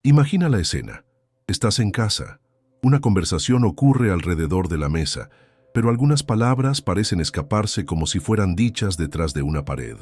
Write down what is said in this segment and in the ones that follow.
Imagina la escena. Estás en casa. Una conversación ocurre alrededor de la mesa, pero algunas palabras parecen escaparse como si fueran dichas detrás de una pared.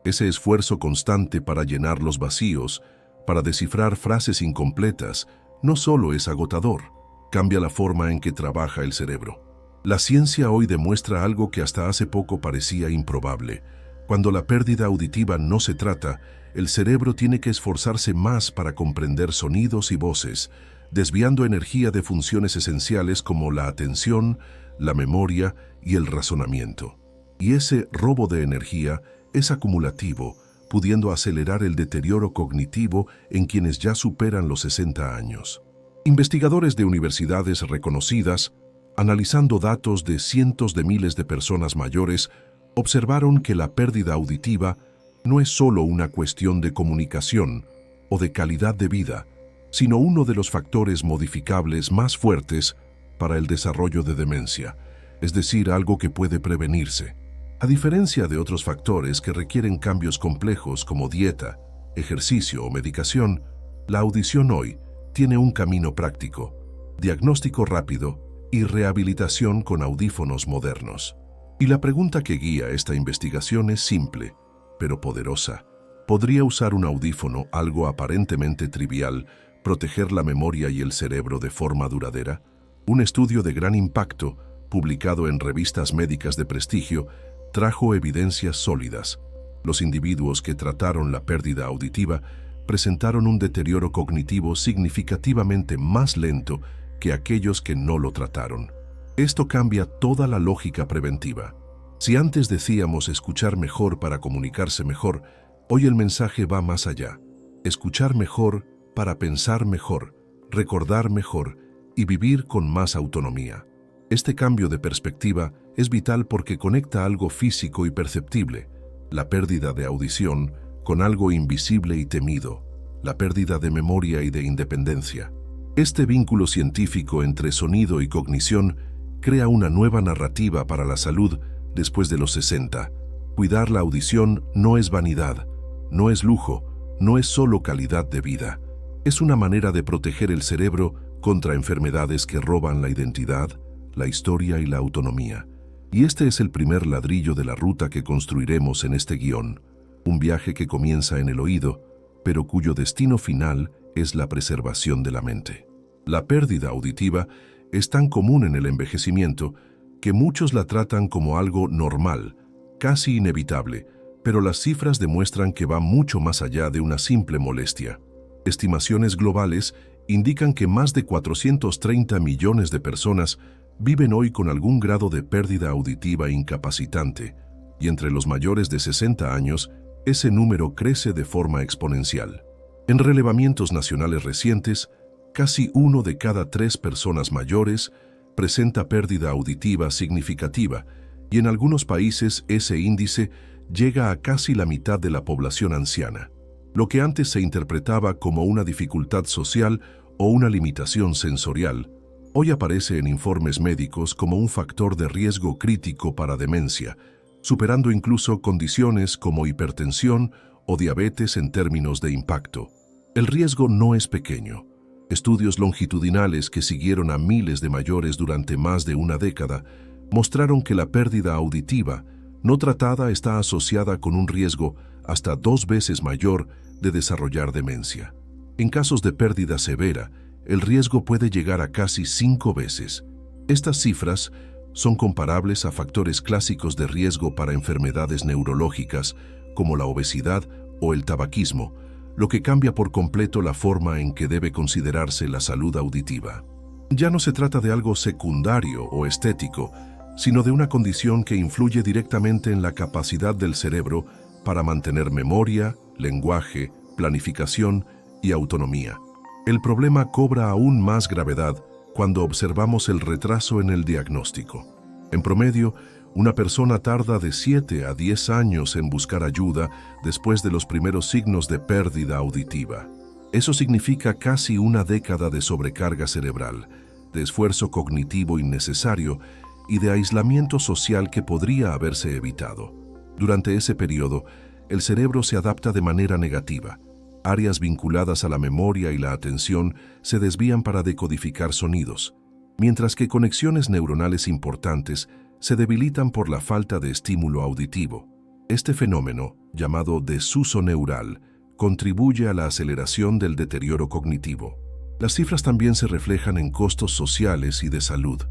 Ese esfuerzo constante para llenar los vacíos, para descifrar frases incompletas, no solo es agotador, cambia la forma en que trabaja el cerebro. La ciencia hoy demuestra algo que hasta hace poco parecía improbable. Cuando la pérdida auditiva no se trata, el cerebro tiene que esforzarse más para comprender sonidos y voces, desviando energía de funciones esenciales como la atención, la memoria y el razonamiento. Y ese robo de energía es acumulativo, pudiendo acelerar el deterioro cognitivo en quienes ya superan los 60 años. Investigadores de universidades reconocidas, analizando datos de cientos de miles de personas mayores, observaron que la pérdida auditiva no es solo una cuestión de comunicación o de calidad de vida, sino uno de los factores modificables más fuertes para el desarrollo de demencia, es decir, algo que puede prevenirse. A diferencia de otros factores que requieren cambios complejos como dieta, ejercicio o medicación, la audición hoy tiene un camino práctico, diagnóstico rápido y rehabilitación con audífonos modernos. Y la pregunta que guía esta investigación es simple, pero poderosa. ¿Podría usar un audífono, algo aparentemente trivial, proteger la memoria y el cerebro de forma duradera? Un estudio de gran impacto, publicado en revistas médicas de prestigio, trajo evidencias sólidas. Los individuos que trataron la pérdida auditiva presentaron un deterioro cognitivo significativamente más lento que aquellos que no lo trataron. Esto cambia toda la lógica preventiva. Si antes decíamos escuchar mejor para comunicarse mejor, hoy el mensaje va más allá. Escuchar mejor para pensar mejor, recordar mejor y vivir con más autonomía. Este cambio de perspectiva es vital porque conecta algo físico y perceptible, la pérdida de audición, con algo invisible y temido, la pérdida de memoria y de independencia. Este vínculo científico entre sonido y cognición crea una nueva narrativa para la salud después de los 60. Cuidar la audición no es vanidad, no es lujo, no es solo calidad de vida. Es una manera de proteger el cerebro contra enfermedades que roban la identidad, la historia y la autonomía. Y este es el primer ladrillo de la ruta que construiremos en este guión, un viaje que comienza en el oído, pero cuyo destino final es la preservación de la mente. La pérdida auditiva es tan común en el envejecimiento que muchos la tratan como algo normal, casi inevitable, pero las cifras demuestran que va mucho más allá de una simple molestia. Estimaciones globales indican que más de 430 millones de personas viven hoy con algún grado de pérdida auditiva incapacitante, y entre los mayores de 60 años, ese número crece de forma exponencial. En relevamientos nacionales recientes, casi 1 de cada 3 personas mayores presenta pérdida auditiva significativa, y en algunos países ese índice llega a casi la mitad de la población anciana. Lo que antes se interpretaba como una dificultad social o una limitación sensorial, hoy aparece en informes médicos como un factor de riesgo crítico para demencia, superando incluso condiciones como hipertensión o diabetes en términos de impacto. El riesgo no es pequeño. Estudios longitudinales que siguieron a miles de mayores durante más de una década mostraron que la pérdida auditiva no tratada está asociada con un riesgo hasta 2 veces mayor de desarrollar demencia. En casos de pérdida severa, el riesgo puede llegar a casi 5 veces. Estas cifras son comparables a factores clásicos de riesgo para enfermedades neurológicas como la obesidad o el tabaquismo, lo que cambia por completo la forma en que debe considerarse la salud auditiva. Ya no se trata de algo secundario o estético, sino de una condición que influye directamente en la capacidad del cerebro para mantener memoria, lenguaje, planificación y autonomía. El problema cobra aún más gravedad cuando observamos el retraso en el diagnóstico. En promedio, una persona tarda de 7 a 10 años en buscar ayuda después de los primeros signos de pérdida auditiva. Eso significa casi una década de sobrecarga cerebral, de esfuerzo cognitivo innecesario y de aislamiento social que podría haberse evitado. Durante ese periodo, el cerebro se adapta de manera negativa. Áreas vinculadas a la memoria y la atención se desvían para decodificar sonidos, mientras que conexiones neuronales importantes se debilitan por la falta de estímulo auditivo. Este fenómeno, llamado desuso neural, contribuye a la aceleración del deterioro cognitivo. Las cifras también se reflejan en costos sociales y de salud.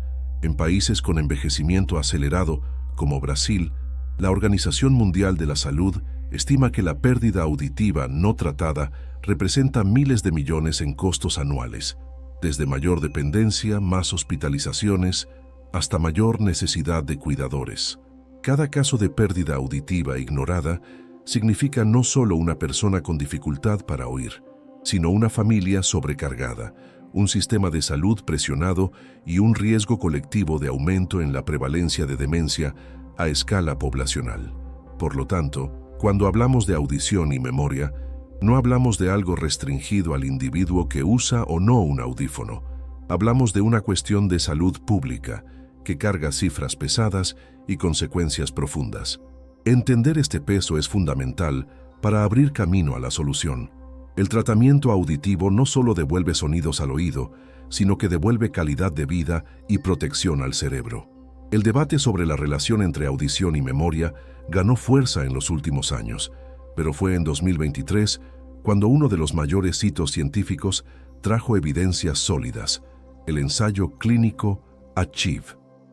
En países con envejecimiento acelerado, como Brasil, la Organización Mundial de la Salud estima que la pérdida auditiva no tratada representa miles de millones en costos anuales, desde mayor dependencia, más hospitalizaciones, hasta mayor necesidad de cuidadores. Cada caso de pérdida auditiva ignorada significa no solo una persona con dificultad para oír, sino una familia sobrecargada, un sistema de salud presionado y un riesgo colectivo de aumento en la prevalencia de demencia a escala poblacional. Por lo tanto, cuando hablamos de audición y memoria, no hablamos de algo restringido al individuo que usa o no un audífono. Hablamos de una cuestión de salud pública que carga cifras pesadas y consecuencias profundas. Entender este peso es fundamental para abrir camino a la solución. El tratamiento auditivo no solo devuelve sonidos al oído, sino que devuelve calidad de vida y protección al cerebro. El debate sobre la relación entre audición y memoria ganó fuerza en los últimos años, pero fue en 2023 cuando uno de los mayores hitos científicos trajo evidencias sólidas, el ensayo clínico Achieve.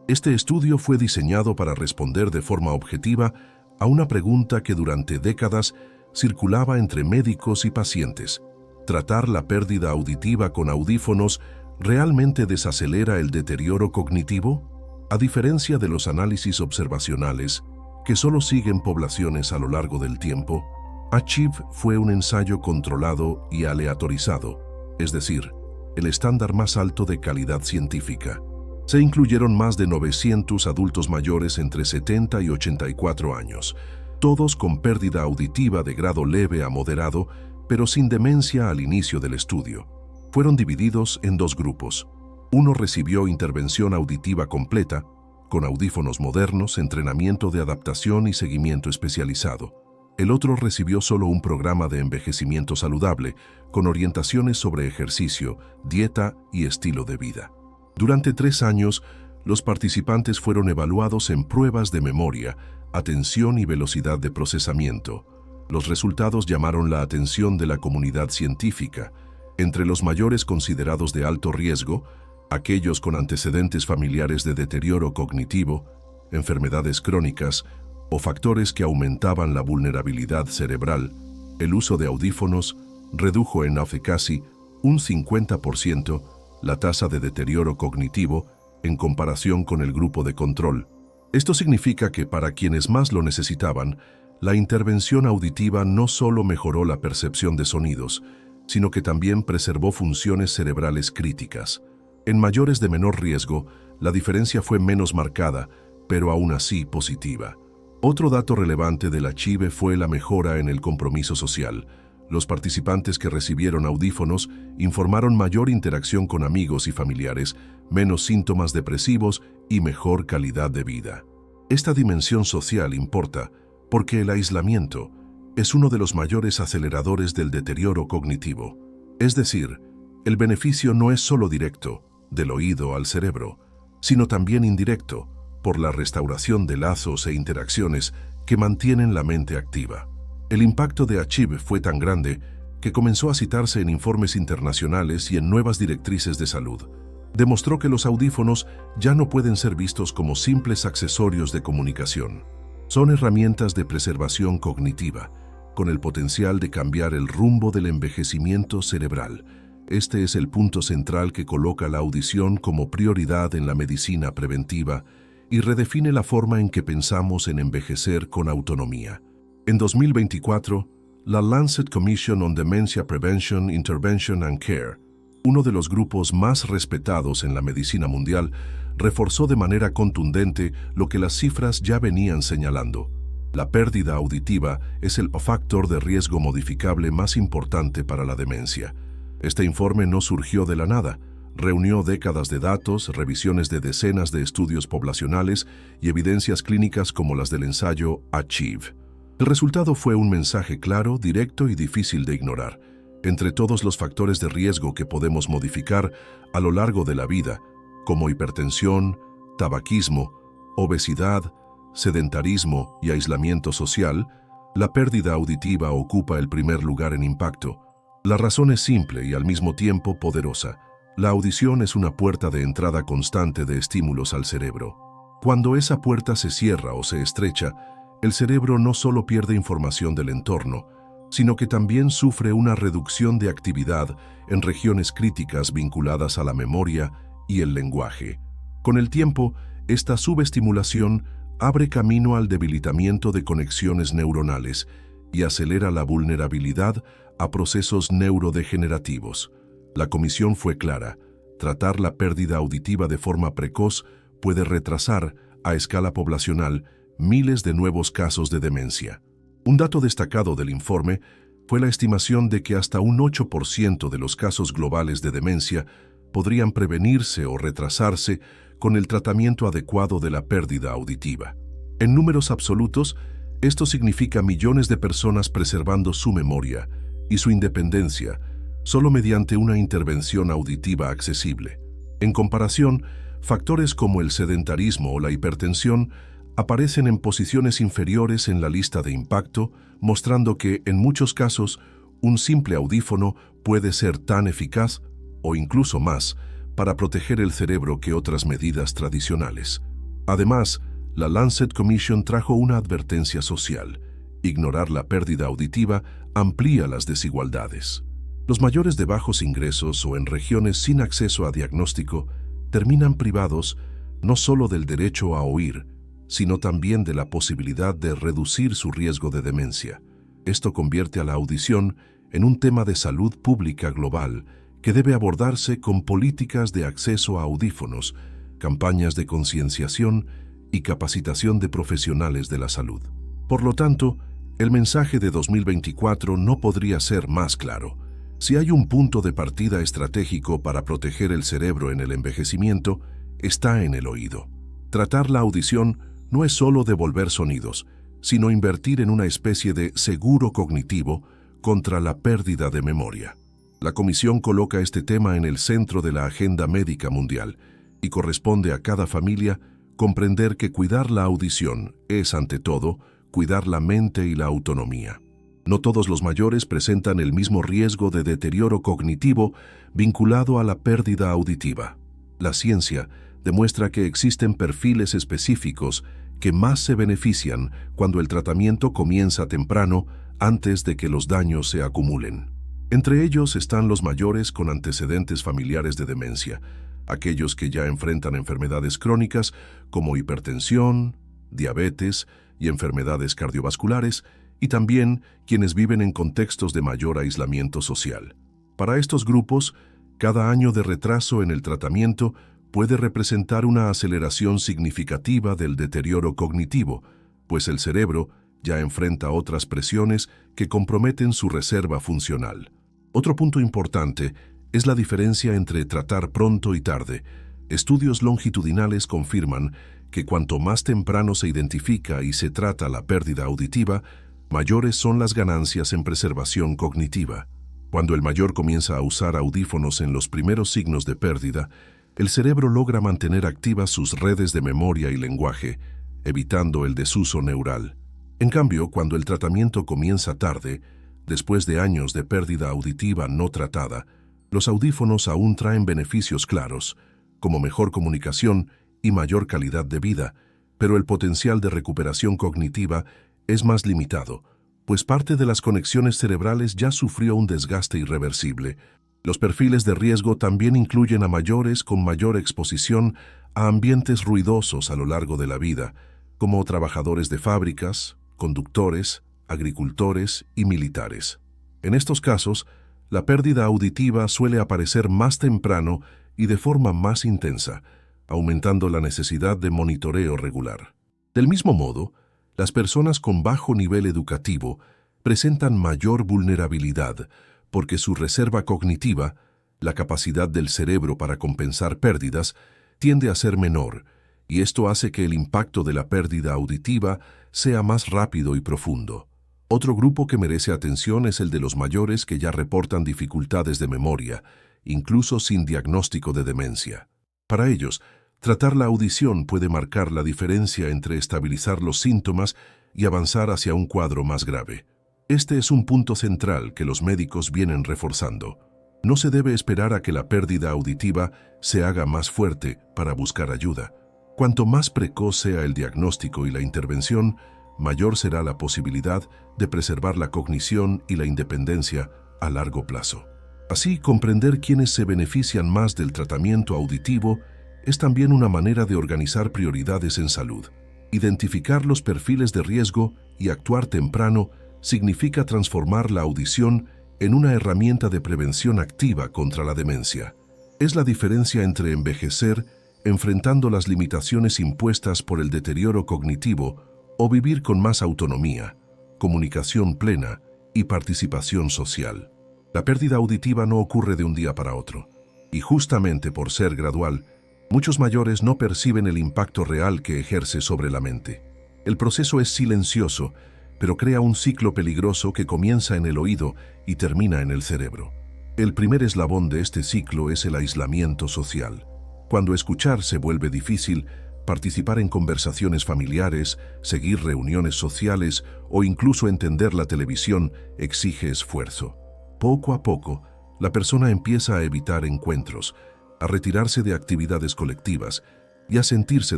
Este estudio fue diseñado para responder de forma objetiva a una pregunta que durante décadas circulaba entre médicos y pacientes. ¿Tratar la pérdida auditiva con audífonos realmente desacelera el deterioro cognitivo? A diferencia de los análisis observacionales, que solo siguen poblaciones a lo largo del tiempo, Achieve fue un ensayo controlado y aleatorizado, es decir, el estándar más alto de calidad científica. Se incluyeron más de 900 adultos mayores entre 70 y 84 años, todos con pérdida auditiva de grado leve a moderado, pero sin demencia al inicio del estudio. Fueron divididos en dos grupos. Uno recibió intervención auditiva completa, con audífonos modernos, entrenamiento de adaptación y seguimiento especializado. El otro recibió solo un programa de envejecimiento saludable, con orientaciones sobre ejercicio, dieta y estilo de vida. Durante 3 años, los participantes fueron evaluados en pruebas de memoria, atención y velocidad de procesamiento. Los resultados llamaron la atención de la comunidad científica. Entre los mayores considerados de alto riesgo, aquellos con antecedentes familiares de deterioro cognitivo, enfermedades crónicas o factores que aumentaban la vulnerabilidad cerebral, el uso de audífonos redujo en casi un 50% la tasa de deterioro cognitivo en comparación con el grupo de control. Esto significa que para quienes más lo necesitaban, la intervención auditiva no solo mejoró la percepción de sonidos, sino que también preservó funciones cerebrales críticas. En mayores de menor riesgo, la diferencia fue menos marcada, pero aún así positiva. Otro dato relevante del Achieve fue la mejora en el compromiso social. Los participantes que recibieron audífonos informaron mayor interacción con amigos y familiares, menos síntomas depresivos y mejor calidad de vida. Esta dimensión social importa porque el aislamiento es uno de los mayores aceleradores del deterioro cognitivo. Es decir, el beneficio no es solo directo, del oído al cerebro, sino también indirecto, por la restauración de lazos e interacciones que mantienen la mente activa. El impacto de Achieve fue tan grande que comenzó a citarse en informes internacionales y en nuevas directrices de salud. Demostró que los audífonos ya no pueden ser vistos como simples accesorios de comunicación. Son herramientas de preservación cognitiva, con el potencial de cambiar el rumbo del envejecimiento cerebral. Este es el punto central que coloca la audición como prioridad en la medicina preventiva y redefine la forma en que pensamos en envejecer con autonomía. En 2024, la Lancet Commission on Dementia Prevention, Intervention and Care, uno de los grupos más respetados en la medicina mundial, reforzó de manera contundente lo que las cifras ya venían señalando. La pérdida auditiva es el factor de riesgo modificable más importante para la demencia. Este informe no surgió de la nada. Reunió décadas de datos, revisiones de decenas de estudios poblacionales y evidencias clínicas como las del ensayo Achieve. El resultado fue un mensaje claro, directo y difícil de ignorar. Entre todos los factores de riesgo que podemos modificar a lo largo de la vida, como hipertensión, tabaquismo, obesidad, sedentarismo y aislamiento social, la pérdida auditiva ocupa el primer lugar en impacto. La razón es simple y al mismo tiempo poderosa. La audición es una puerta de entrada constante de estímulos al cerebro. Cuando esa puerta se cierra o se estrecha, el cerebro no solo pierde información del entorno, sino que también sufre una reducción de actividad en regiones críticas vinculadas a la memoria y el lenguaje. Con el tiempo, esta subestimulación abre camino al debilitamiento de conexiones neuronales y acelera la vulnerabilidad a procesos neurodegenerativos. La comisión fue clara: tratar la pérdida auditiva de forma precoz puede retrasar, a escala poblacional, miles de nuevos casos de demencia. Un dato destacado del informe fue la estimación de que hasta un 8% de los casos globales de demencia podrían prevenirse o retrasarse con el tratamiento adecuado de la pérdida auditiva. En números absolutos, esto significa millones de personas preservando su memoria y su independencia solo mediante una intervención auditiva accesible. En comparación, factores como el sedentarismo o la hipertensión aparecen en posiciones inferiores en la lista de impacto, mostrando que, en muchos casos, un simple audífono puede ser tan eficaz, o incluso más, para proteger el cerebro que otras medidas tradicionales. Además, la Lancet Commission trajo una advertencia social: ignorar la pérdida auditiva amplía las desigualdades. Los mayores de bajos ingresos o en regiones sin acceso a diagnóstico terminan privados no solo del derecho a oír, sino también de la posibilidad de reducir su riesgo de demencia. Esto convierte a la audición en un tema de salud pública global que debe abordarse con políticas de acceso a audífonos, campañas de concienciación y capacitación de profesionales de la salud. Por lo tanto, el mensaje de 2024 no podría ser más claro. Si hay un punto de partida estratégico para proteger el cerebro en el envejecimiento, está en el oído. Tratar la audición no es solo devolver sonidos, sino invertir en una especie de seguro cognitivo contra la pérdida de memoria. La Comisión coloca este tema en el centro de la agenda médica mundial y corresponde a cada familia comprender que cuidar la audición es, ante todo, cuidar la mente y la autonomía. No todos los mayores presentan el mismo riesgo de deterioro cognitivo vinculado a la pérdida auditiva. La ciencia demuestra que existen perfiles específicos que más se benefician cuando el tratamiento comienza temprano, antes de que los daños se acumulen. Entre ellos están los mayores con antecedentes familiares de demencia, aquellos que ya enfrentan enfermedades crónicas como hipertensión, diabetes y enfermedades cardiovasculares, y también quienes viven en contextos de mayor aislamiento social. Para estos grupos, cada año de retraso en el tratamiento puede representar una aceleración significativa del deterioro cognitivo, pues el cerebro ya enfrenta otras presiones que comprometen su reserva funcional. Otro punto importante es la diferencia entre tratar pronto y tarde. Estudios longitudinales confirman que cuanto más temprano se identifica y se trata la pérdida auditiva, mayores son las ganancias en preservación cognitiva. Cuando el mayor comienza a usar audífonos en los primeros signos de pérdida, el cerebro logra mantener activas sus redes de memoria y lenguaje, evitando el desuso neural. En cambio, cuando el tratamiento comienza tarde, después de años de pérdida auditiva no tratada, los audífonos aún traen beneficios claros, como mejor comunicación y mayor calidad de vida, pero el potencial de recuperación cognitiva es más limitado, pues parte de las conexiones cerebrales ya sufrió un desgaste irreversible. Los perfiles de riesgo también incluyen a mayores con mayor exposición a ambientes ruidosos a lo largo de la vida, como trabajadores de fábricas, conductores, agricultores y militares. En estos casos, la pérdida auditiva suele aparecer más temprano y de forma más intensa, aumentando la necesidad de monitoreo regular. Del mismo modo, las personas con bajo nivel educativo presentan mayor vulnerabilidad porque su reserva cognitiva, la capacidad del cerebro para compensar pérdidas, tiende a ser menor, y esto hace que el impacto de la pérdida auditiva sea más rápido y profundo. Otro grupo que merece atención es el de los mayores que ya reportan dificultades de memoria, incluso sin diagnóstico de demencia. Para ellos, tratar la audición puede marcar la diferencia entre estabilizar los síntomas y avanzar hacia un cuadro más grave. Este es un punto central que los médicos vienen reforzando. No se debe esperar a que la pérdida auditiva se haga más fuerte para buscar ayuda. Cuanto más precoz sea el diagnóstico y la intervención, mayor será la posibilidad de preservar la cognición y la independencia a largo plazo. Así, comprender quiénes se benefician más del tratamiento auditivo es también una manera de organizar prioridades en salud. Identificar los perfiles de riesgo y actuar temprano significa transformar la audición en una herramienta de prevención activa contra la demencia. Es la diferencia entre envejecer enfrentando las limitaciones impuestas por el deterioro cognitivo o vivir con más autonomía, comunicación plena y participación social. La pérdida auditiva no ocurre de un día para otro, y justamente por ser gradual, muchos mayores no perciben el impacto real que ejerce sobre la mente. El proceso es silencioso, pero crea un ciclo peligroso que comienza en el oído y termina en el cerebro. El primer eslabón de este ciclo es el aislamiento social. Cuando escuchar se vuelve difícil, participar en conversaciones familiares, seguir reuniones sociales o incluso entender la televisión exige esfuerzo. Poco a poco, la persona empieza a evitar encuentros, a retirarse de actividades colectivas y a sentirse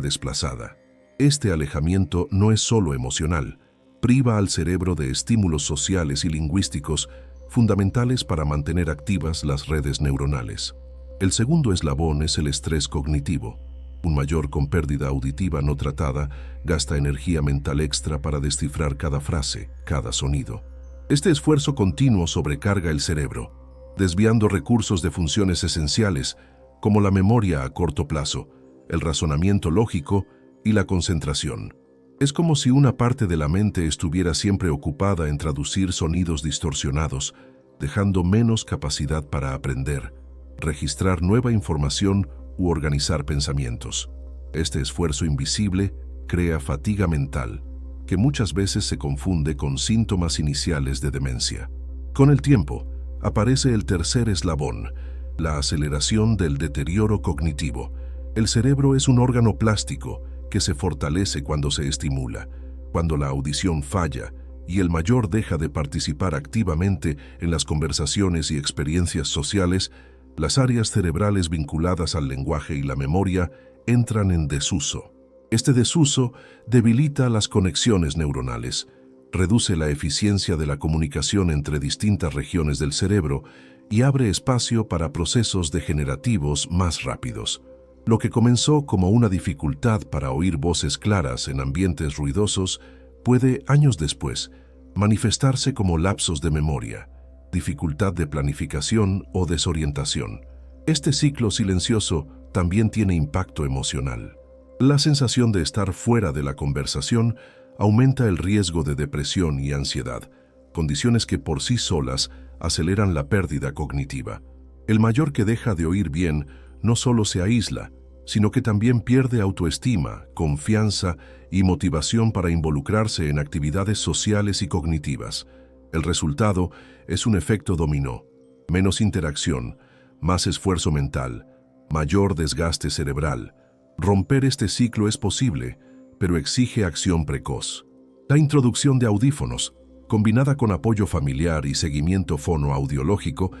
desplazada. Este alejamiento no es solo emocional, priva al cerebro de estímulos sociales y lingüísticos fundamentales para mantener activas las redes neuronales. El segundo eslabón es el estrés cognitivo. Un mayor con pérdida auditiva no tratada gasta energía mental extra para descifrar cada frase, cada sonido. Este esfuerzo continuo sobrecarga el cerebro, desviando recursos de funciones esenciales como la memoria a corto plazo, el razonamiento lógico y la concentración. Es como si una parte de la mente estuviera siempre ocupada en traducir sonidos distorsionados, dejando menos capacidad para aprender, registrar nueva información u organizar pensamientos. Este esfuerzo invisible crea fatiga mental, que muchas veces se confunde con síntomas iniciales de demencia. Con el tiempo, aparece el tercer eslabón, la aceleración del deterioro cognitivo. El cerebro es un órgano plástico que se fortalece cuando se estimula, cuando la audición falla y el mayor deja de participar activamente en las conversaciones y experiencias sociales. Las áreas cerebrales vinculadas al lenguaje y la memoria entran en desuso. Este desuso debilita las conexiones neuronales, reduce la eficiencia de la comunicación entre distintas regiones del cerebro y abre espacio para procesos degenerativos más rápidos. Lo que comenzó como una dificultad para oír voces claras en ambientes ruidosos puede, años después, manifestarse como lapsos de memoria, dificultad de planificación o desorientación. Este ciclo silencioso también tiene impacto emocional. La sensación de estar fuera de la conversación aumenta el riesgo de depresión y ansiedad, condiciones que por sí solas aceleran la pérdida cognitiva. El mayor que deja de oír bien no solo se aísla, sino que también pierde autoestima, confianza y motivación para involucrarse en actividades sociales y cognitivas. El resultado es un efecto dominó: menos interacción, más esfuerzo mental, mayor desgaste cerebral. Romper este ciclo es posible, pero exige acción precoz. La introducción de audífonos, combinada con apoyo familiar y seguimiento fonoaudiológico,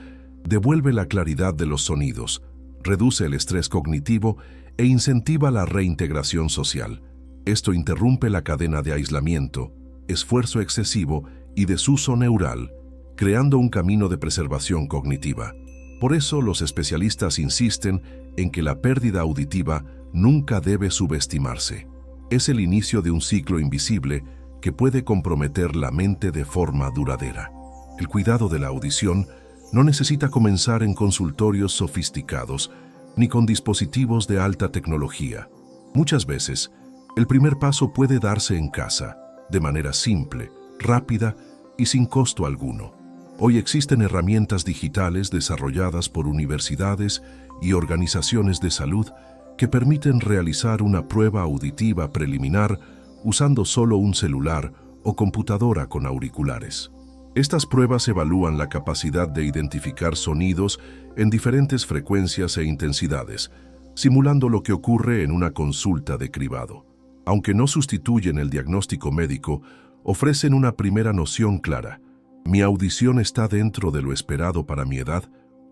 devuelve la claridad de los sonidos, reduce el estrés cognitivo e incentiva la reintegración social. Esto interrumpe la cadena de aislamiento, esfuerzo excesivo y desuso neural, creando un camino de preservación cognitiva. Por eso los especialistas insisten en que la pérdida auditiva nunca debe subestimarse. Es el inicio de un ciclo invisible que puede comprometer la mente de forma duradera. El cuidado de la audición no necesita comenzar en consultorios sofisticados ni con dispositivos de alta tecnología. Muchas veces, el primer paso puede darse en casa, de manera simple, rápida y sin costo alguno. Hoy existen herramientas digitales desarrolladas por universidades y organizaciones de salud que permiten realizar una prueba auditiva preliminar usando solo un celular o computadora con auriculares. Estas pruebas evalúan la capacidad de identificar sonidos en diferentes frecuencias e intensidades, simulando lo que ocurre en una consulta de cribado. Aunque no sustituyen el diagnóstico médico, ofrecen una primera noción clara. ¿Mi audición está dentro de lo esperado para mi edad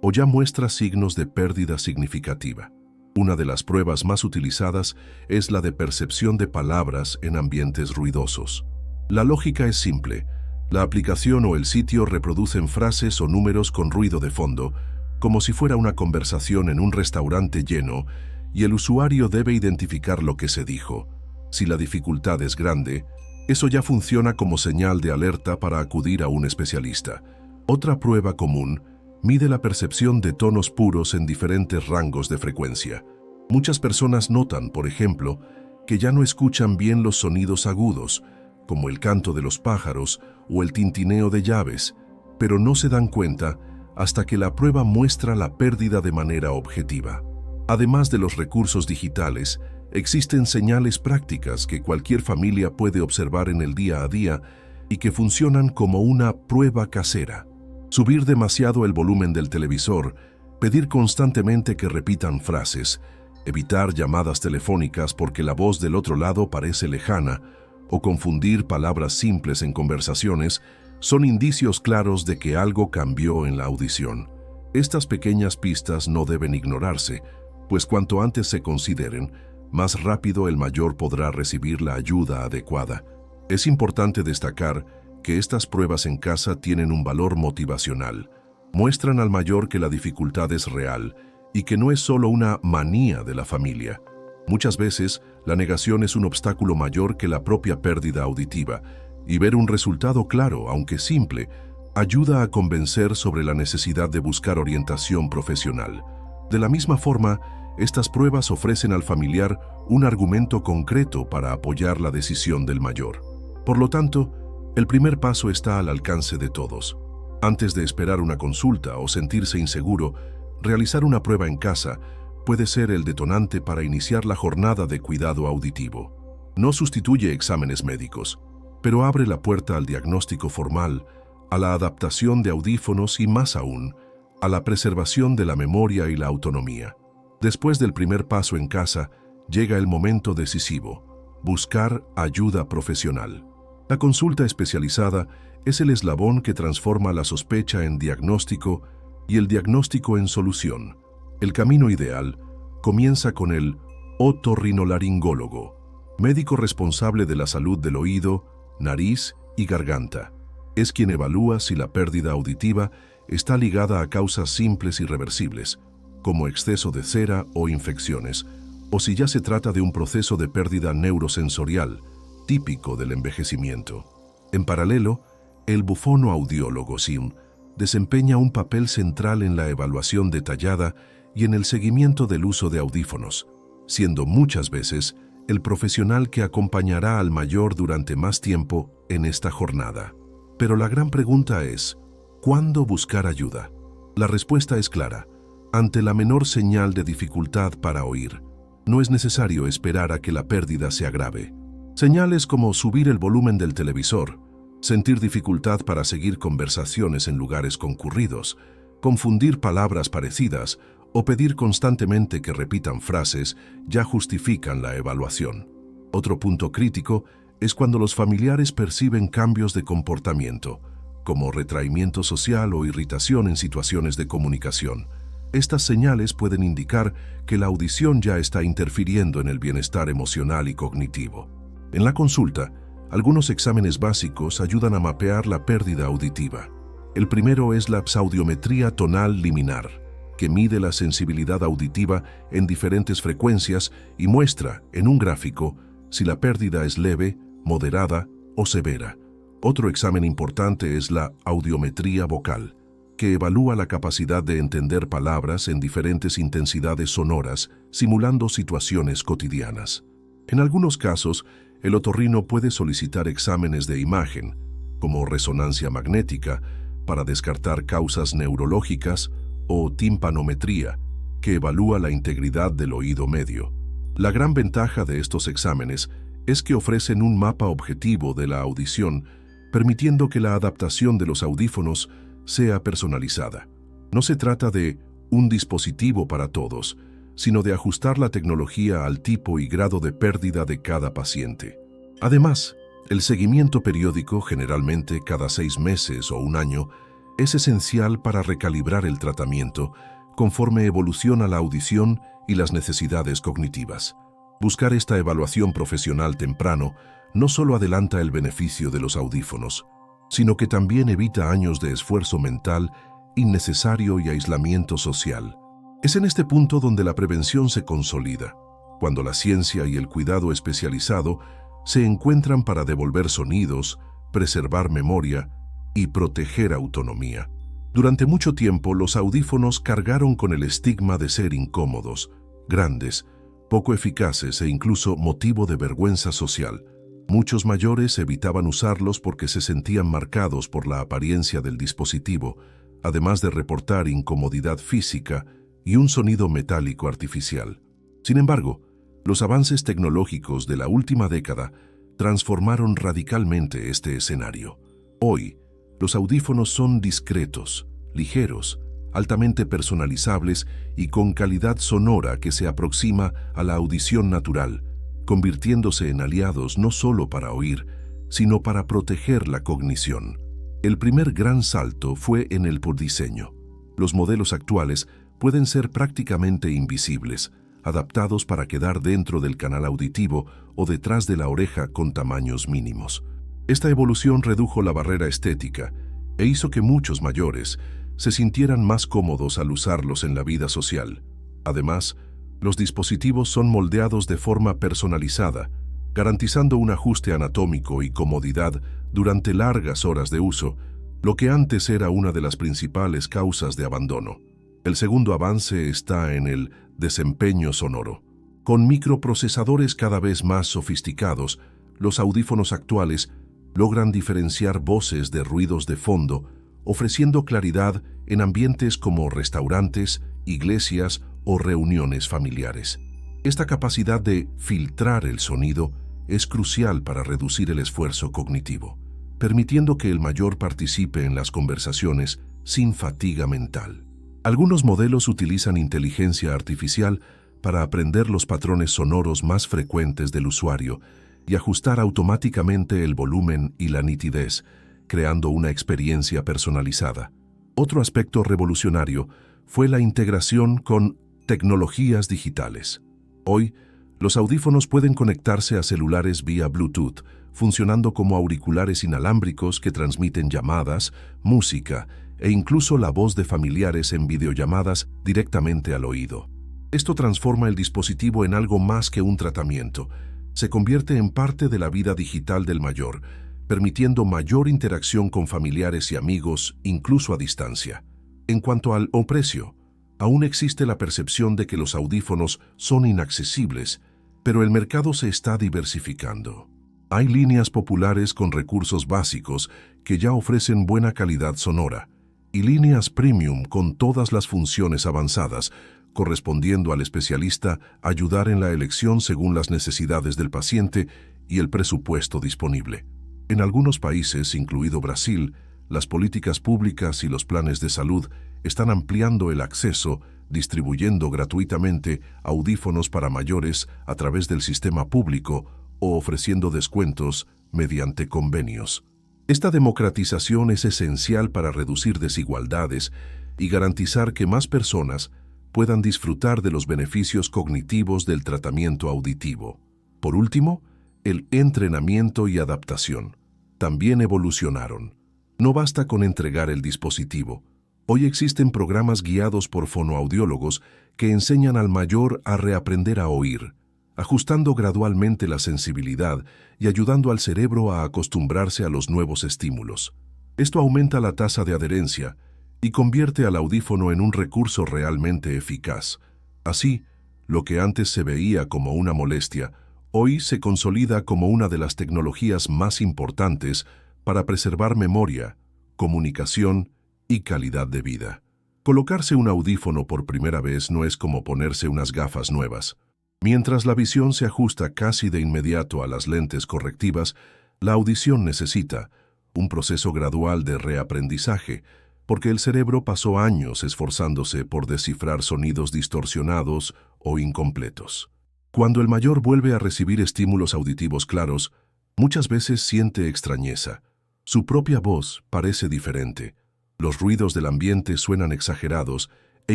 o ya muestra signos de pérdida significativa? Una de las pruebas más utilizadas es la de percepción de palabras en ambientes ruidosos. La lógica es simple. La aplicación o el sitio reproducen frases o números con ruido de fondo, como si fuera una conversación en un restaurante lleno, y el usuario debe identificar lo que se dijo. Si la dificultad es grande, eso ya funciona como señal de alerta para acudir a un especialista. Otra prueba común mide la percepción de tonos puros en diferentes rangos de frecuencia. Muchas personas notan, por ejemplo, que ya no escuchan bien los sonidos agudos, como el canto de los pájaros o el tintineo de llaves, pero no se dan cuenta hasta que la prueba muestra la pérdida de manera objetiva. Además de los recursos digitales, existen señales prácticas que cualquier familia puede observar en el día a día y que funcionan como una prueba casera. Subir demasiado el volumen del televisor, pedir constantemente que repitan frases, evitar llamadas telefónicas porque la voz del otro lado parece lejana, o confundir palabras simples en conversaciones, son indicios claros de que algo cambió en la audición. Estas pequeñas pistas no deben ignorarse, pues cuanto antes se consideren, más rápido el mayor podrá recibir la ayuda adecuada. Es importante destacar que estas pruebas en casa tienen un valor motivacional. Muestran al mayor que la dificultad es real y que no es solo una manía de la familia. Muchas veces, la negación es un obstáculo mayor que la propia pérdida auditiva, y ver un resultado claro, aunque simple, ayuda a convencer sobre la necesidad de buscar orientación profesional. De la misma forma, estas pruebas ofrecen al familiar un argumento concreto para apoyar la decisión del mayor. Por lo tanto, el primer paso está al alcance de todos. Antes de esperar una consulta o sentirse inseguro, realizar una prueba en casa puede ser el detonante para iniciar la jornada de cuidado auditivo. No sustituye exámenes médicos, pero abre la puerta al diagnóstico formal, a la adaptación de audífonos y, más aún, a la preservación de la memoria y la autonomía. Después del primer paso en casa, llega el momento decisivo: buscar ayuda profesional. La consulta especializada es el eslabón que transforma la sospecha en diagnóstico y el diagnóstico en solución. El camino ideal comienza con el otorrinolaringólogo, médico responsable de la salud del oído, nariz y garganta. Es quien evalúa si la pérdida auditiva está ligada a causas simples y reversibles, como exceso de cera o infecciones, o si ya se trata de un proceso de pérdida neurosensorial, típico del envejecimiento. En paralelo, el bufonoaudiólogo SIM desempeña un papel central en la evaluación detallada y en el seguimiento del uso de audífonos, siendo muchas veces el profesional que acompañará al mayor durante más tiempo en esta jornada. Pero la gran pregunta es, ¿cuándo buscar ayuda? La respuesta es clara: ante la menor señal de dificultad para oír. No es necesario esperar a que la pérdida se agrave. Señales como subir el volumen del televisor, sentir dificultad para seguir conversaciones en lugares concurridos, confundir palabras parecidas o pedir constantemente que repitan frases ya justifican la evaluación. Otro punto crítico es cuando los familiares perciben cambios de comportamiento, como retraimiento social o irritación en situaciones de comunicación. Estas señales pueden indicar que la audición ya está interfiriendo en el bienestar emocional y cognitivo. En la consulta, algunos exámenes básicos ayudan a mapear la pérdida auditiva. El primero es la psaudiometría tonal liminar, que mide la sensibilidad auditiva en diferentes frecuencias y muestra, en un gráfico, si la pérdida es leve, moderada o severa. Otro examen importante es la audiometría vocal, que evalúa la capacidad de entender palabras en diferentes intensidades sonoras, simulando situaciones cotidianas. En algunos casos, el otorrino puede solicitar exámenes de imagen, como resonancia magnética, para descartar causas neurológicas, o timpanometría, que evalúa la integridad del oído medio. La gran ventaja de estos exámenes es que ofrecen un mapa objetivo de la audición, permitiendo que la adaptación de los audífonos sea personalizada. No se trata de un dispositivo para todos, sino de ajustar la tecnología al tipo y grado de pérdida de cada paciente. Además, el seguimiento periódico, generalmente cada 6 meses o un año, es esencial para recalibrar el tratamiento conforme evoluciona la audición y las necesidades cognitivas. Buscar esta evaluación profesional temprano no solo adelanta el beneficio de los audífonos, sino que también evita años de esfuerzo mental innecesario y aislamiento social. Es en este punto donde la prevención se consolida, cuando la ciencia y el cuidado especializado se encuentran para devolver sonidos, preservar memoria y proteger autonomía. Durante mucho tiempo, los audífonos cargaron con el estigma de ser incómodos, grandes, poco eficaces e incluso motivo de vergüenza social. Muchos mayores evitaban usarlos porque se sentían marcados por la apariencia del dispositivo, además de reportar incomodidad física y un sonido metálico artificial. Sin embargo, los avances tecnológicos de la última década transformaron radicalmente este escenario. Hoy, los audífonos son discretos, ligeros, altamente personalizables y con calidad sonora que se aproxima a la audición natural, convirtiéndose en aliados no solo para oír, sino para proteger la cognición. El primer gran salto fue en el diseño. Los modelos actuales pueden ser prácticamente invisibles, adaptados para quedar dentro del canal auditivo o detrás de la oreja con tamaños mínimos. Esta evolución redujo la barrera estética e hizo que muchos mayores se sintieran más cómodos al usarlos en la vida social. Además, los dispositivos son moldeados de forma personalizada, garantizando un ajuste anatómico y comodidad durante largas horas de uso, lo que antes era una de las principales causas de abandono. El segundo avance está en el desempeño sonoro. Con microprocesadores cada vez más sofisticados, los audífonos actuales logran diferenciar voces de ruidos de fondo, ofreciendo claridad en ambientes como restaurantes, iglesias o reuniones familiares. Esta capacidad de filtrar el sonido es crucial para reducir el esfuerzo cognitivo, permitiendo que el mayor participe en las conversaciones sin fatiga mental. Algunos modelos utilizan inteligencia artificial para aprender los patrones sonoros más frecuentes del usuario y ajustar automáticamente el volumen y la nitidez, creando una experiencia personalizada. Otro aspecto revolucionario fue la integración con tecnologías digitales. Hoy, los audífonos pueden conectarse a celulares vía Bluetooth, funcionando como auriculares inalámbricos que transmiten llamadas, música e incluso la voz de familiares en videollamadas directamente al oído. Esto transforma el dispositivo en algo más que un tratamiento. Se convierte en parte de la vida digital del mayor, permitiendo mayor interacción con familiares y amigos, incluso a distancia. En cuanto al precio, aún existe la percepción de que los audífonos son inaccesibles, pero el mercado se está diversificando. Hay líneas populares con recursos básicos que ya ofrecen buena calidad sonora, y líneas premium con todas las funciones avanzadas, correspondiendo al especialista ayudar en la elección según las necesidades del paciente y el presupuesto disponible. En algunos países, incluido Brasil, las políticas públicas y los planes de salud están ampliando el acceso, distribuyendo gratuitamente audífonos para mayores a través del sistema público o ofreciendo descuentos mediante convenios. Esta democratización es esencial para reducir desigualdades y garantizar que más personas puedan disfrutar de los beneficios cognitivos del tratamiento auditivo. Por último, el entrenamiento y adaptación también evolucionaron. No basta con entregar el dispositivo. Hoy existen programas guiados por fonoaudiólogos que enseñan al mayor a reaprender a oír, ajustando gradualmente la sensibilidad y ayudando al cerebro a acostumbrarse a los nuevos estímulos. Esto aumenta la tasa de adherencia y convierte al audífono en un recurso realmente eficaz. Así, lo que antes se veía como una molestia, hoy se consolida como una de las tecnologías más importantes para preservar memoria, comunicación y calidad de vida. Colocarse un audífono por primera vez no es como ponerse unas gafas nuevas. Mientras la visión se ajusta casi de inmediato a las lentes correctivas, la audición necesita un proceso gradual de reaprendizaje, porque el cerebro pasó años esforzándose por descifrar sonidos distorsionados o incompletos. Cuando el mayor vuelve a recibir estímulos auditivos claros, muchas veces siente extrañeza. Su propia voz parece diferente. Los ruidos del ambiente suenan exagerados e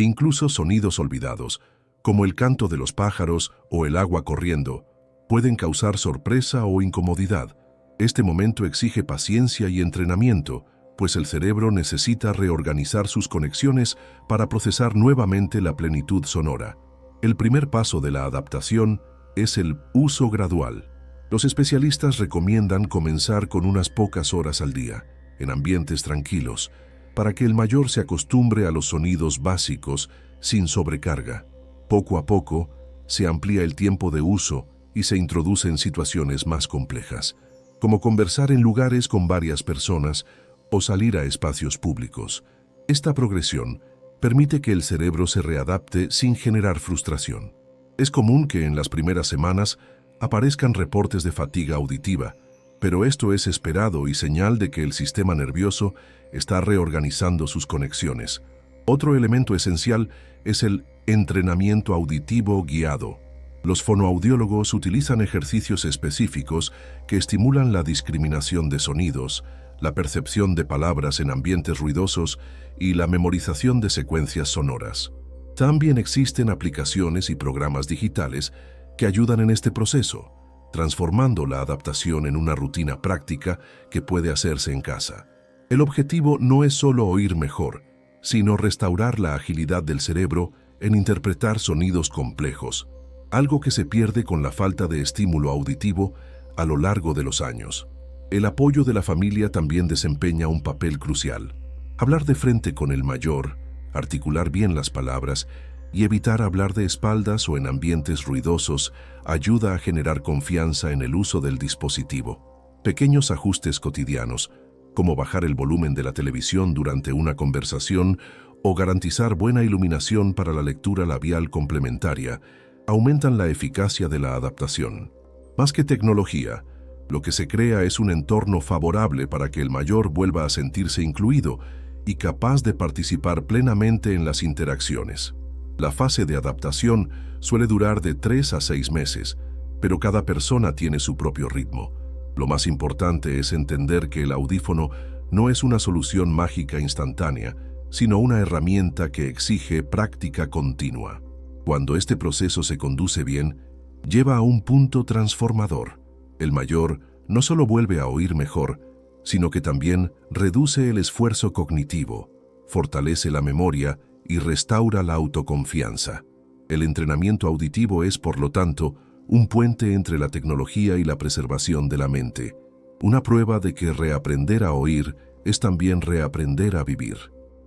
incluso sonidos olvidados, como el canto de los pájaros o el agua corriendo, pueden causar sorpresa o incomodidad. Este momento exige paciencia y entrenamiento, pues el cerebro necesita reorganizar sus conexiones para procesar nuevamente la plenitud sonora. El primer paso de la adaptación es el uso gradual. Los especialistas recomiendan comenzar con unas pocas horas al día, en ambientes tranquilos, para que el mayor se acostumbre a los sonidos básicos sin sobrecarga. Poco a poco, se amplía el tiempo de uso y se introducen situaciones más complejas, como conversar en lugares con varias personas o salir a espacios públicos. Esta progresión permite que el cerebro se readapte sin generar frustración. Es común que en las primeras semanas aparezcan reportes de fatiga auditiva, pero esto es esperado y señal de que el sistema nervioso está reorganizando sus conexiones. Otro elemento esencial es el entrenamiento auditivo guiado. Los fonoaudiólogos utilizan ejercicios específicos que estimulan la discriminación de sonidos, la percepción de palabras en ambientes ruidosos y la memorización de secuencias sonoras. También existen aplicaciones y programas digitales que ayudan en este proceso, transformando la adaptación en una rutina práctica que puede hacerse en casa. El objetivo no es solo oír mejor, sino restaurar la agilidad del cerebro en interpretar sonidos complejos, algo que se pierde con la falta de estímulo auditivo a lo largo de los años. El apoyo de la familia también desempeña un papel crucial. Hablar de frente con el mayor, articular bien las palabras y evitar hablar de espaldas o en ambientes ruidosos ayuda a generar confianza en el uso del dispositivo. Pequeños ajustes cotidianos, como bajar el volumen de la televisión durante una conversación o garantizar buena iluminación para la lectura labial complementaria, aumentan la eficacia de la adaptación. Más que tecnología, lo que se crea es un entorno favorable para que el mayor vuelva a sentirse incluido y capaz de participar plenamente en las interacciones. La fase de adaptación suele durar de 3 a 6 meses, pero cada persona tiene su propio ritmo. Lo más importante es entender que el audífono no es una solución mágica instantánea, sino una herramienta que exige práctica continua. Cuando este proceso se conduce bien, lleva a un punto transformador. El mayor no solo vuelve a oír mejor, sino que también reduce el esfuerzo cognitivo, fortalece la memoria y restaura la autoconfianza. El entrenamiento auditivo es, por lo tanto, un puente entre la tecnología y la preservación de la mente, una prueba de que reaprender a oír es también reaprender a vivir.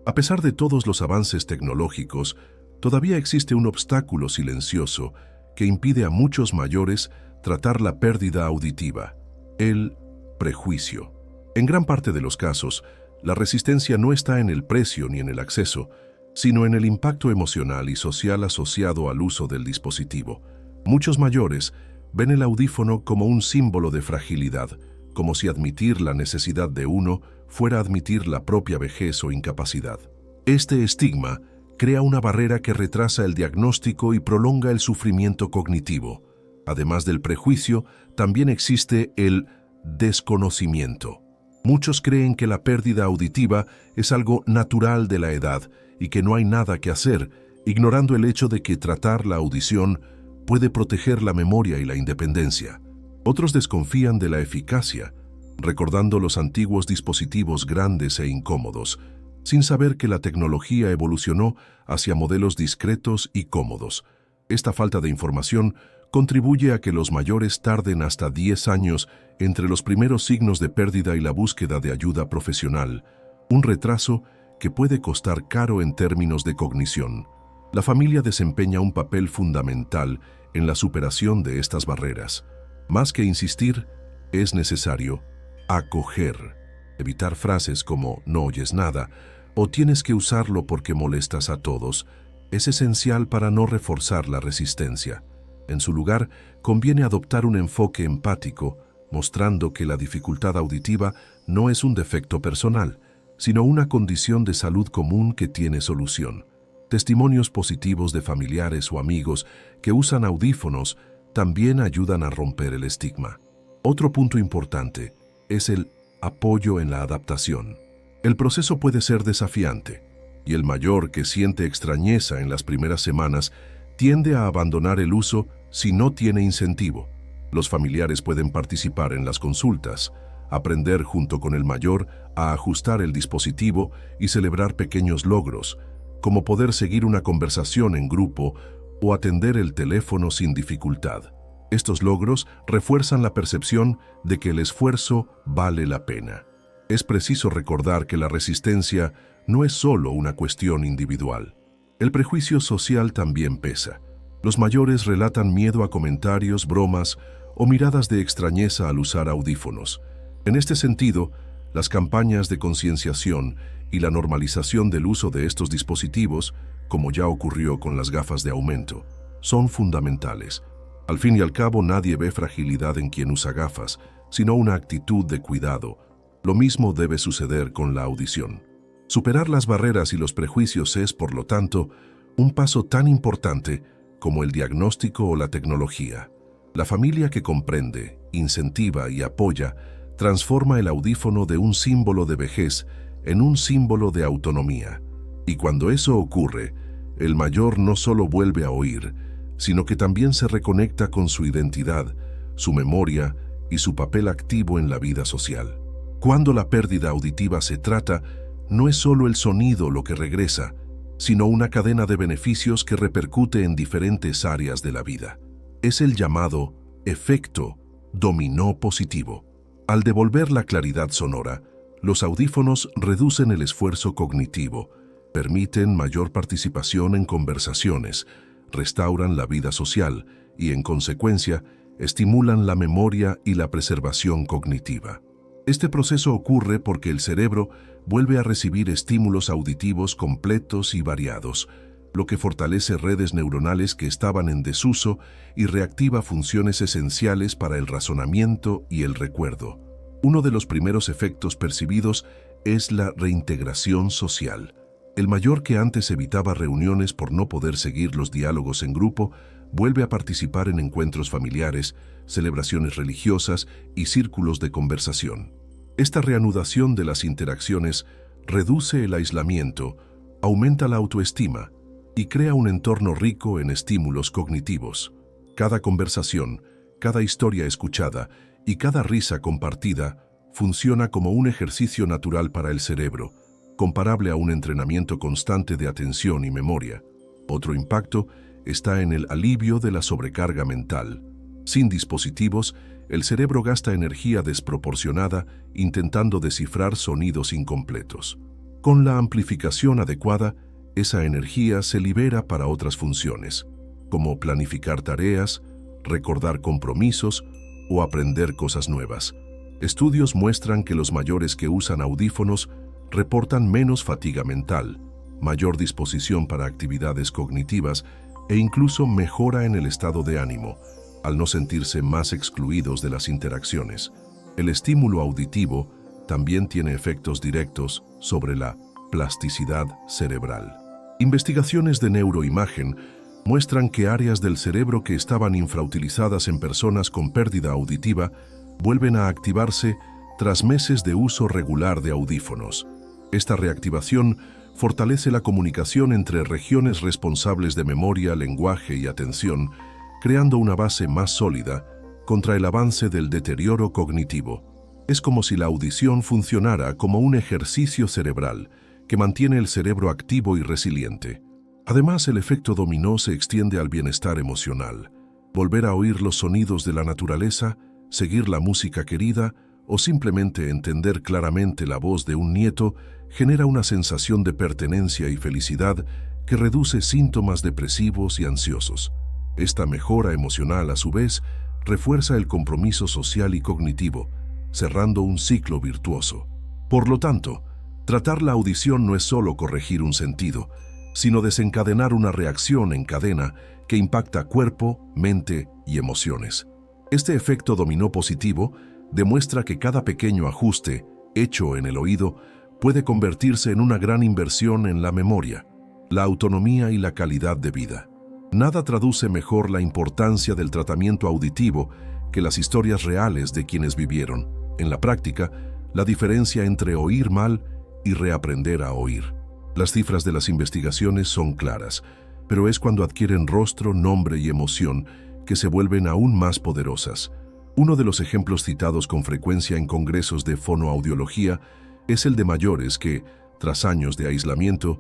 A pesar de todos los avances tecnológicos, todavía existe un obstáculo silencioso que impide a muchos mayores tratar la pérdida auditiva: el prejuicio. En gran parte de los casos, la resistencia no está en el precio ni en el acceso, sino en el impacto emocional y social asociado al uso del dispositivo. Muchos mayores ven el audífono como un símbolo de fragilidad, como si admitir la necesidad de uno fuera admitir la propia vejez o incapacidad. Este estigma crea una barrera que retrasa el diagnóstico y prolonga el sufrimiento cognitivo. Además del prejuicio, también existe el desconocimiento. Muchos creen que la pérdida auditiva es algo natural de la edad y que no hay nada que hacer, ignorando el hecho de que tratar la audición puede proteger la memoria y la independencia. Otros desconfían de la eficacia, recordando los antiguos dispositivos grandes e incómodos, sin saber que la tecnología evolucionó hacia modelos discretos y cómodos. Esta falta de información contribuye a que los mayores tarden hasta 10 años entre los primeros signos de pérdida y la búsqueda de ayuda profesional, un retraso que puede costar caro en términos de cognición. La familia desempeña un papel fundamental en la superación de estas barreras. Más que insistir, es necesario acoger, evitar frases como «no oyes nada» o «tienes que usarlo porque molestas a todos». Es esencial para no reforzar la resistencia. En su lugar, conviene adoptar un enfoque empático, mostrando que la dificultad auditiva no es un defecto personal, sino una condición de salud común que tiene solución. Testimonios positivos de familiares o amigos que usan audífonos también ayudan a romper el estigma. Otro punto importante es el apoyo en la adaptación. El proceso puede ser desafiante, y el mayor, que siente extrañeza en las primeras semanas, tiende a abandonar el uso si no tiene incentivo. Los familiares pueden participar en las consultas, aprender junto con el mayor a ajustar el dispositivo y celebrar pequeños logros, como poder seguir una conversación en grupo o atender el teléfono sin dificultad. Estos logros refuerzan la percepción de que el esfuerzo vale la pena. Es preciso recordar que la resistencia no es solo una cuestión individual. El prejuicio social también pesa. Los mayores relatan miedo a comentarios, bromas o miradas de extrañeza al usar audífonos. En este sentido, las campañas de concienciación y la normalización del uso de estos dispositivos, como ya ocurrió con las gafas de aumento, son fundamentales. Al fin y al cabo, nadie ve fragilidad en quien usa gafas, sino una actitud de cuidado. Lo mismo debe suceder con la audición. Superar las barreras y los prejuicios es, por lo tanto, un paso tan importante como el diagnóstico o la tecnología. La familia que comprende, incentiva y apoya transforma el audífono de un símbolo de vejez en un símbolo de autonomía. Y cuando eso ocurre, el mayor no solo vuelve a oír, sino que también se reconecta con su identidad, su memoria y su papel activo en la vida social. Cuando la pérdida auditiva se trata, no es solo el sonido lo que regresa, sino una cadena de beneficios que repercute en diferentes áreas de la vida. Es el llamado efecto dominó positivo. Al devolver la claridad sonora, los audífonos reducen el esfuerzo cognitivo, permiten mayor participación en conversaciones, restauran la vida social y, en consecuencia, estimulan la memoria y la preservación cognitiva. Este proceso ocurre porque el cerebro vuelve a recibir estímulos auditivos completos y variados, lo que fortalece redes neuronales que estaban en desuso y reactiva funciones esenciales para el razonamiento y el recuerdo. Uno de los primeros efectos percibidos es la reintegración social. El mayor, que antes evitaba reuniones por no poder seguir los diálogos en grupo, vuelve a participar en encuentros familiares, celebraciones religiosas y círculos de conversación. Esta reanudación de las interacciones reduce el aislamiento, aumenta la autoestima y crea un entorno rico en estímulos cognitivos. Cada conversación, cada historia escuchada y cada risa compartida funciona como un ejercicio natural para el cerebro, comparable a un entrenamiento constante de atención y memoria. Otro impacto está en el alivio de la sobrecarga mental. Sin dispositivos, el cerebro gasta energía desproporcionada intentando descifrar sonidos incompletos. Con la amplificación adecuada, esa energía se libera para otras funciones, como planificar tareas, recordar compromisos o aprender cosas nuevas. Estudios muestran que los mayores que usan audífonos reportan menos fatiga mental, mayor disposición para actividades cognitivas e incluso mejora en el estado de ánimo, al no sentirse más excluidos de las interacciones. El estímulo auditivo también tiene efectos directos sobre la plasticidad cerebral. Investigaciones de neuroimagen muestran que áreas del cerebro que estaban infrautilizadas en personas con pérdida auditiva vuelven a activarse tras meses de uso regular de audífonos. Esta reactivación fortalece la comunicación entre regiones responsables de memoria, lenguaje y atención, creando una base más sólida contra el avance del deterioro cognitivo. Es como si la audición funcionara como un ejercicio cerebral que mantiene el cerebro activo y resiliente. Además, el efecto dominó se extiende al bienestar emocional. Volver a oír los sonidos de la naturaleza, seguir la música querida o simplemente entender claramente la voz de un nieto genera una sensación de pertenencia y felicidad que reduce síntomas depresivos y ansiosos. Esta mejora emocional, a su vez, refuerza el compromiso social y cognitivo, cerrando un ciclo virtuoso. Por lo tanto, tratar la audición no es solo corregir un sentido, sino desencadenar una reacción en cadena que impacta cuerpo, mente y emociones. Este efecto dominó positivo demuestra que cada pequeño ajuste hecho en el oído puede convertirse en una gran inversión en la memoria, la autonomía y la calidad de vida. Nada traduce mejor la importancia del tratamiento auditivo que las historias reales de quienes vivieron, en la práctica, la diferencia entre oír mal y reaprender a oír. Las cifras de las investigaciones son claras, pero es cuando adquieren rostro, nombre y emoción que se vuelven aún más poderosas. Uno de los ejemplos citados con frecuencia en congresos de fonoaudiología es el de mayores que, tras años de aislamiento,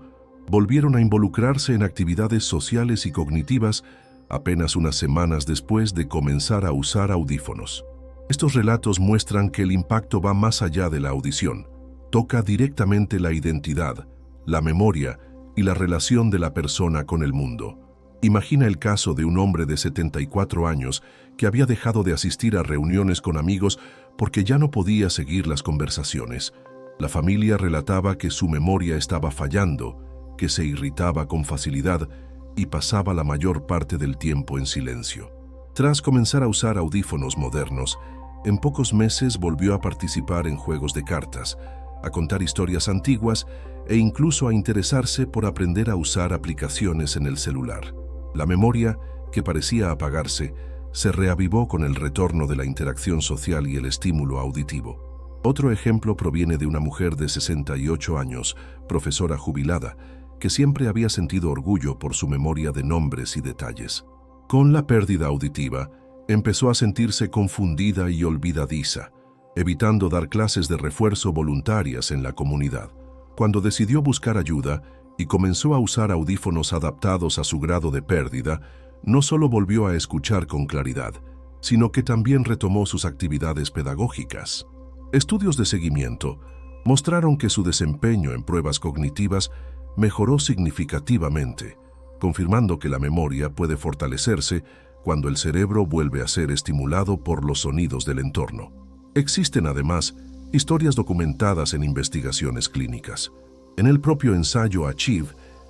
volvieron a involucrarse en actividades sociales y cognitivas apenas unas semanas después de comenzar a usar audífonos. Estos relatos muestran que el impacto va más allá de la audición. Toca directamente la identidad, la memoria y la relación de la persona con el mundo. Imagina el caso de un hombre de 74 años que había dejado de asistir a reuniones con amigos porque ya no podía seguir las conversaciones. La familia relataba que su memoria estaba fallando, que se irritaba con facilidad y pasaba la mayor parte del tiempo en silencio. Tras comenzar a usar audífonos modernos, en pocos meses volvió a participar en juegos de cartas, a contar historias antiguas e incluso a interesarse por aprender a usar aplicaciones en el celular. La memoria, que parecía apagarse, se reavivó con el retorno de la interacción social y el estímulo auditivo. Otro ejemplo proviene de una mujer de 68 años, profesora jubilada, que siempre había sentido orgullo por su memoria de nombres y detalles. Con la pérdida auditiva, empezó a sentirse confundida y olvidadiza, evitando dar clases de refuerzo voluntarias en la comunidad. Cuando decidió buscar ayuda y comenzó a usar audífonos adaptados a su grado de pérdida, no solo volvió a escuchar con claridad, sino que también retomó sus actividades pedagógicas. Estudios de seguimiento mostraron que su desempeño en pruebas cognitivas mejoró significativamente, confirmando que la memoria puede fortalecerse cuando el cerebro vuelve a ser estimulado por los sonidos del entorno. Existen además historias documentadas en investigaciones clínicas. En el propio ensayo Achieve,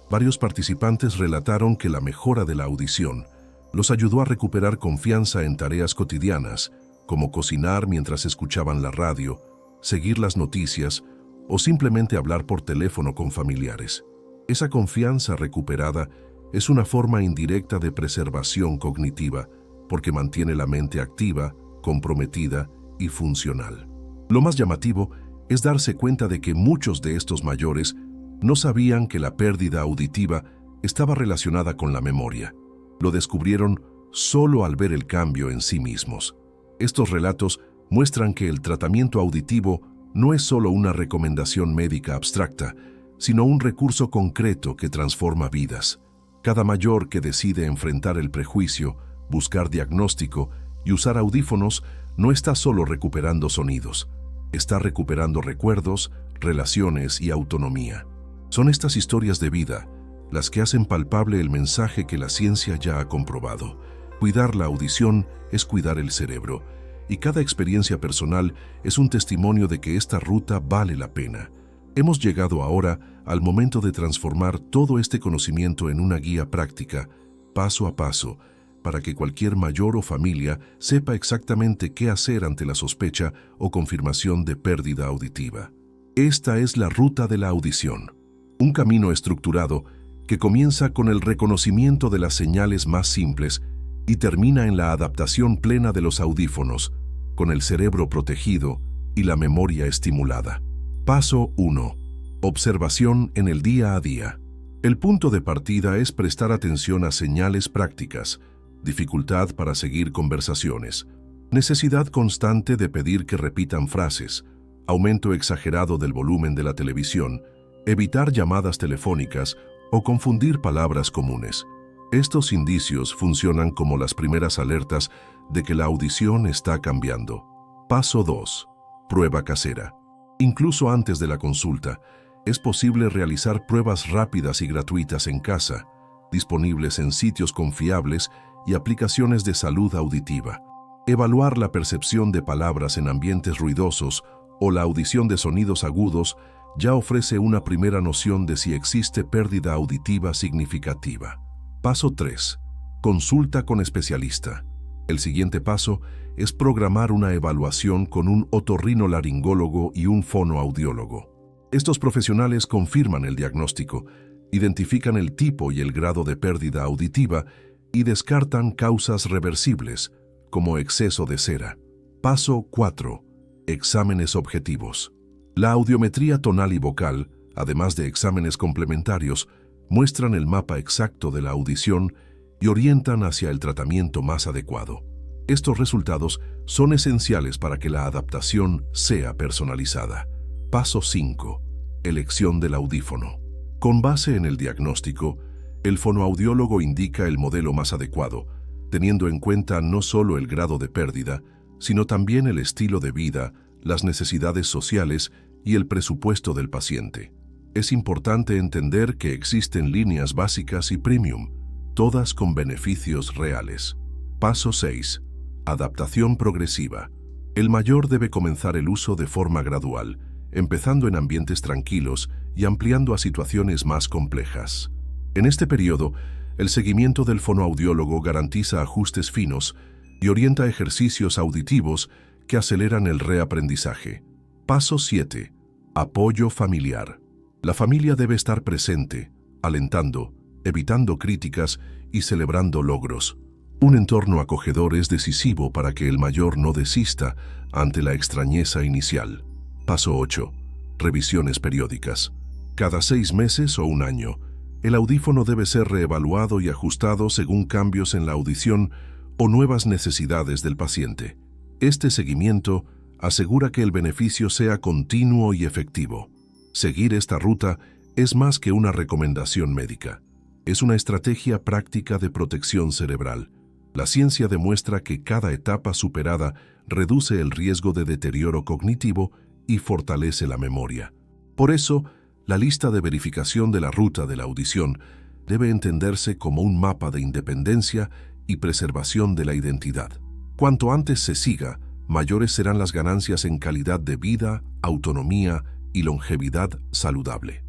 varios participantes relataron que la mejora de la audición los ayudó a recuperar confianza en tareas cotidianas, como cocinar mientras escuchaban la radio, seguir las noticias o simplemente hablar por teléfono con familiares. Esa confianza recuperada es una forma indirecta de preservación cognitiva, porque mantiene la mente activa, comprometida y funcional. Lo más llamativo es darse cuenta de que muchos de estos mayores no sabían que la pérdida auditiva estaba relacionada con la memoria. Lo descubrieron solo al ver el cambio en sí mismos. Estos relatos muestran que el tratamiento auditivo no es solo una recomendación médica abstracta, sino un recurso concreto que transforma vidas. Cada mayor que decide enfrentar el prejuicio, buscar diagnóstico y usar audífonos no está solo recuperando sonidos, está recuperando recuerdos, relaciones y autonomía. Son estas historias de vida las que hacen palpable el mensaje que la ciencia ya ha comprobado. Cuidar la audición es cuidar el cerebro, y cada experiencia personal es un testimonio de que esta ruta vale la pena. Hemos llegado ahora al momento de transformar todo este conocimiento en una guía práctica, paso a paso, para que cualquier mayor o familia sepa exactamente qué hacer ante la sospecha o confirmación de pérdida auditiva. Esta es la ruta de la audición, un camino estructurado que comienza con el reconocimiento de las señales más simples y termina en la adaptación plena de los audífonos, con el cerebro protegido y la memoria estimulada. Paso 1. Observación en el día a día. El punto de partida es prestar atención a señales prácticas, dificultad para seguir conversaciones, necesidad constante de pedir que repitan frases, aumento exagerado del volumen de la televisión, evitar llamadas telefónicas o confundir palabras comunes. Estos indicios funcionan como las primeras alertas de que la audición está cambiando. Paso 2. Prueba casera. Incluso antes de la consulta, es posible realizar pruebas rápidas y gratuitas en casa, disponibles en sitios confiables y aplicaciones de salud auditiva. Evaluar la percepción de palabras en ambientes ruidosos o la audición de sonidos agudos ya ofrece una primera noción de si existe pérdida auditiva significativa. Paso 3. Consulta con especialista. El siguiente paso es programar una evaluación con un otorrinolaringólogo y un fonoaudiólogo. Estos profesionales confirman el diagnóstico, identifican el tipo y el grado de pérdida auditiva y descartan causas reversibles, como exceso de cera. Paso 4. Exámenes objetivos. La audiometría tonal y vocal, además de exámenes complementarios, muestran el mapa exacto de la audición y orientan hacia el tratamiento más adecuado. Estos resultados son esenciales para que la adaptación sea personalizada. Paso 5. Elección del audífono. Con base en el diagnóstico, el fonoaudiólogo indica el modelo más adecuado, teniendo en cuenta no solo el grado de pérdida, sino también el estilo de vida, las necesidades sociales y el presupuesto del paciente. Es importante entender que existen líneas básicas y premium, todas con beneficios reales. Paso 6. Adaptación progresiva. El mayor debe comenzar el uso de forma gradual, empezando en ambientes tranquilos y ampliando a situaciones más complejas. En este periodo, el seguimiento del fonoaudiólogo garantiza ajustes finos y orienta ejercicios auditivos que aceleran el reaprendizaje. Paso 7. Apoyo familiar. La familia debe estar presente, alentando, evitando críticas y celebrando logros. Un entorno acogedor es decisivo para que el mayor no desista ante la extrañeza inicial. Paso 8. Revisiones periódicas. Cada 6 meses o un año, el audífono debe ser reevaluado y ajustado según cambios en la audición o nuevas necesidades del paciente. Este seguimiento asegura que el beneficio sea continuo y efectivo. Seguir esta ruta es más que una recomendación médica. Es una estrategia práctica de protección cerebral. La ciencia demuestra que cada etapa superada reduce el riesgo de deterioro cognitivo y fortalece la memoria. Por eso, la lista de verificación de la ruta de la audición debe entenderse como un mapa de independencia y preservación de la identidad. Cuanto antes se siga, mayores serán las ganancias en calidad de vida, autonomía y longevidad saludable.